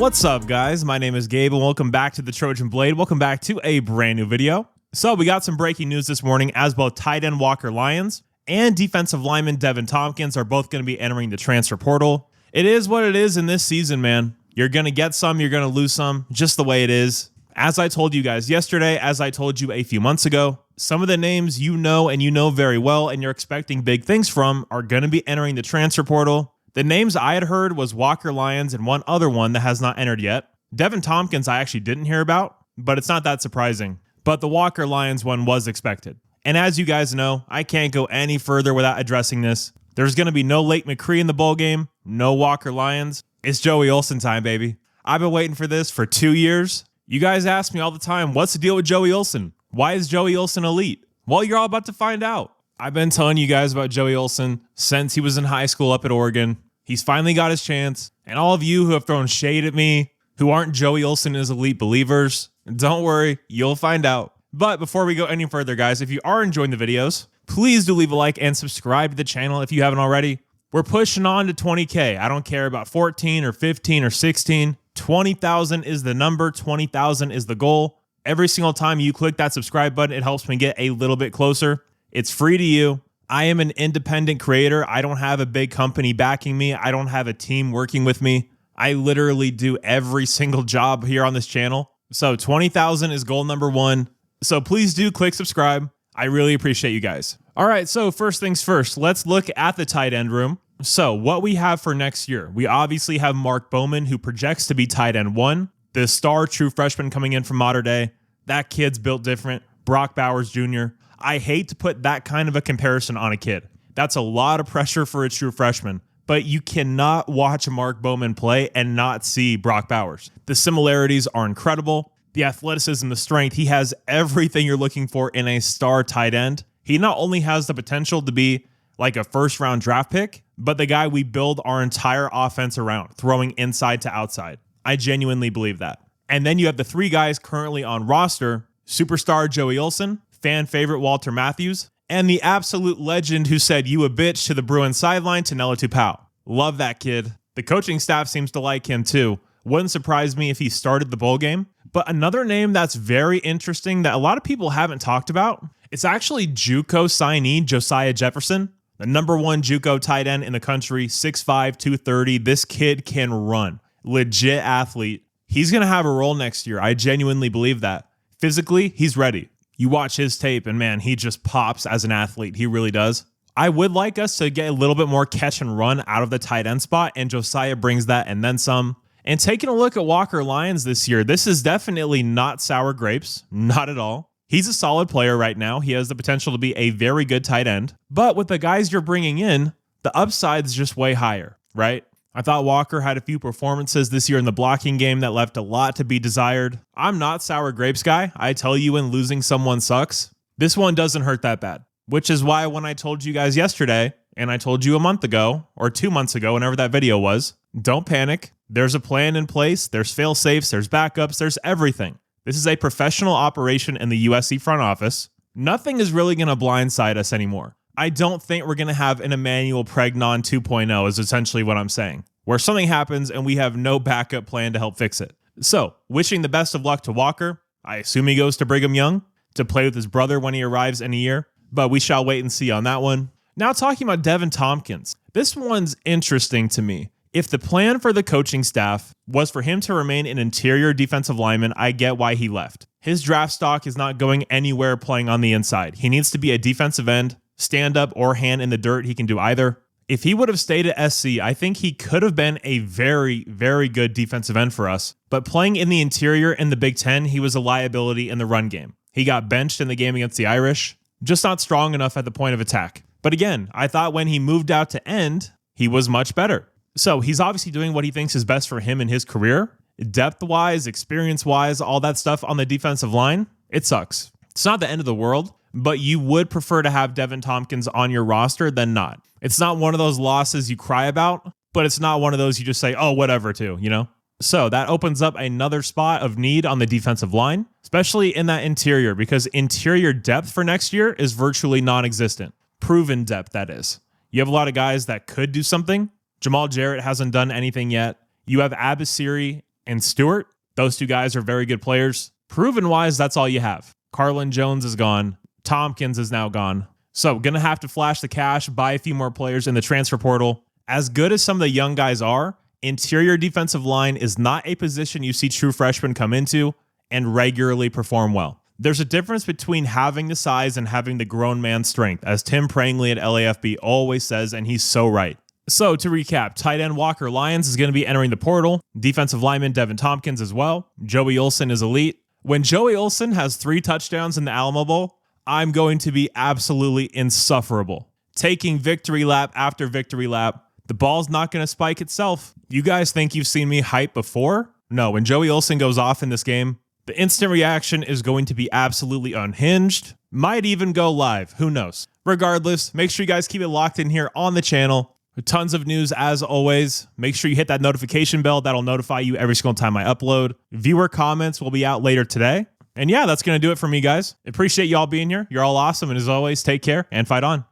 What's up, guys? My name is Gabe, and welcome back to the Trojan Blade. Welcome back to a brand new video. So we got some breaking news this morning as both tight end Walker Lyons and defensive lineman Devan Thompkins are both going to be entering the transfer portal. It is what it is in this season, man. You're going to get some, you're going to lose some, just the way it is. As I told you guys yesterday, as I told you a few months ago, some of the names you know and you know very well and you're expecting big things from are going to be entering the transfer portal. The names I had heard was Walker Lyons and one other one that has not entered yet. Devan Thompkins I actually didn't hear about, but it's not that surprising. But the Walker Lyons one was expected. And as you guys know, I can't go any further without addressing this. There's going to be no Lake McCree in the bowl game, no Walker Lyons. It's Joey Olsen time, baby. I've been waiting for this for 2 years. You guys ask me all the time, what's the deal with Joey Olsen? Why is Joey Olsen elite? Well, you're all about to find out. I've been telling you guys about Joey Olsen since he was in high school up at Oregon. He's finally got his chance. And all of you who have thrown shade at me, who aren't Joey Olsen as elite believers, don't worry, you'll find out. But before we go any further, guys, if you are enjoying the videos, please do leave a like and subscribe to the channel if you haven't already. We're pushing on to 20K. I don't care about 14 or 15 or 16. 20,000 is the number. 20,000 is the goal. Every single time you click that subscribe button, it helps me get a little bit closer. It's free to you. I am an independent creator. I don't have a big company backing me. I don't have a team working with me. I literally do every single job here on this channel. So 20,000 is goal number one. So please do click subscribe. I really appreciate you guys. All right, so first things first, let's look at the tight end room. So what we have for next year, we obviously have Mark Bowman, who projects to be tight end 1. The star true freshman coming in from Mater Dei. That kid's built different. Brock Bowers Jr. I hate to put that kind of a comparison on a kid. That's a lot of pressure for a true freshman. But you cannot watch Mark Bowman play and not see Brock Bowers. The similarities are incredible. The athleticism, the strength, he has everything you're looking for in a star tight end. He not only has the potential to be like a first-round draft pick, but the guy we build our entire offense around, throwing inside to outside. I genuinely believe that. And then you have the 3 guys currently on roster, superstar Joey Olsen, fan favorite Walter Matthews, and the absolute legend who said you a bitch to the Bruins sideline, Tanella Tupou. Love that kid. The coaching staff seems to like him too. Wouldn't surprise me if he started the bowl game. But another name that's very interesting that a lot of people haven't talked about, it's actually JUCO signee Josiah Jefferson, the #1 JUCO tight end in the country, 6'5", 230. This kid can run. Legit athlete. He's going to have a role next year. I genuinely believe that. Physically, he's ready. You watch his tape and man, he just pops as an athlete. He really does. I would like us to get a little bit more catch and run out of the tight end spot, and Josiah brings that and then some. And taking a look at Walker Lyons this year, this is definitely not sour grapes. Not at all. He's a solid player right now. He has the potential to be a very good tight end. But with the guys you're bringing in, the upside's just way higher, right? I thought Walker had a few performances this year in the blocking game that left a lot to be desired. I'm not sour grapes guy. I tell you when losing someone sucks. This one doesn't hurt that bad, which is why when I told you guys yesterday, and I told you a month ago or 2 months ago, whenever that video was, don't panic. There's a plan in place. There's fail safes. There's backups. There's everything. This is a professional operation in the USC front office. Nothing is really going to blindside us anymore. I don't think we're going to have an Emmanuel Pregnon 2.0 is essentially what I'm saying, where something happens and we have no backup plan to help fix it. So, wishing the best of luck to Walker. I assume he goes to Brigham Young to play with his brother when he arrives in a year, but we shall wait and see on that one. Now talking about Devan Thompkins. This one's interesting to me. If the plan for the coaching staff was for him to remain an interior defensive lineman, I get why he left. His draft stock is not going anywhere playing on the inside. He needs to be a defensive end, stand up or hand in the dirt. He can do either. If he would have stayed at SC, I think he could have been a very, very good defensive end for us. But playing in the interior in the Big Ten, he was a liability in the run game. He got benched in the game against the Irish, just not strong enough at the point of attack. But again, I thought when he moved out to end, he was much better. So he's obviously doing what he thinks is best for him in his career. Depth-wise, experience-wise, all that stuff on the defensive line, it sucks. It's not the end of the world, but you would prefer to have Devan Thompkins on your roster than not. It's not one of those losses you cry about, but it's not one of those you just say, oh, whatever too, you know? So that opens up another spot of need on the defensive line, especially in that interior, because interior depth for next year is virtually non-existent. Proven depth, that is. You have a lot of guys that could do something. Jamal Jarrett hasn't done anything yet. You have Abasiri and Stewart. Those two guys are very good players. Proven-wise, that's all you have. Carlin Jones is gone. Thompkins is now gone. So going to have to flash the cash, buy a few more players in the transfer portal. As good as some of the young guys are, interior defensive line is not a position you see true freshmen come into and regularly perform well. There's a difference between having the size and having the grown man strength, as Tim Prangley at LAFB always says, and he's so right. So to recap, tight end Walker Lyons is going to be entering the portal. Defensive lineman Devan Thompkins as well. Joey Olsen is elite. When Joey Olsen has 3 touchdowns in the Alamo Bowl, I'm going to be absolutely insufferable. Taking victory lap after victory lap. The ball's not going to spike itself. You guys think you've seen me hype before? No, when Joey Olsen goes off in this game, the instant reaction is going to be absolutely unhinged. Might even go live. Who knows? Regardless, make sure you guys keep it locked in here on the channel. Tons of news as always. Make sure you hit that notification bell. That'll notify you every single time I upload. Viewer comments will be out later today. And yeah, that's going to do it for me, guys. Appreciate y'all being here. You're all awesome. And as always, take care and fight on.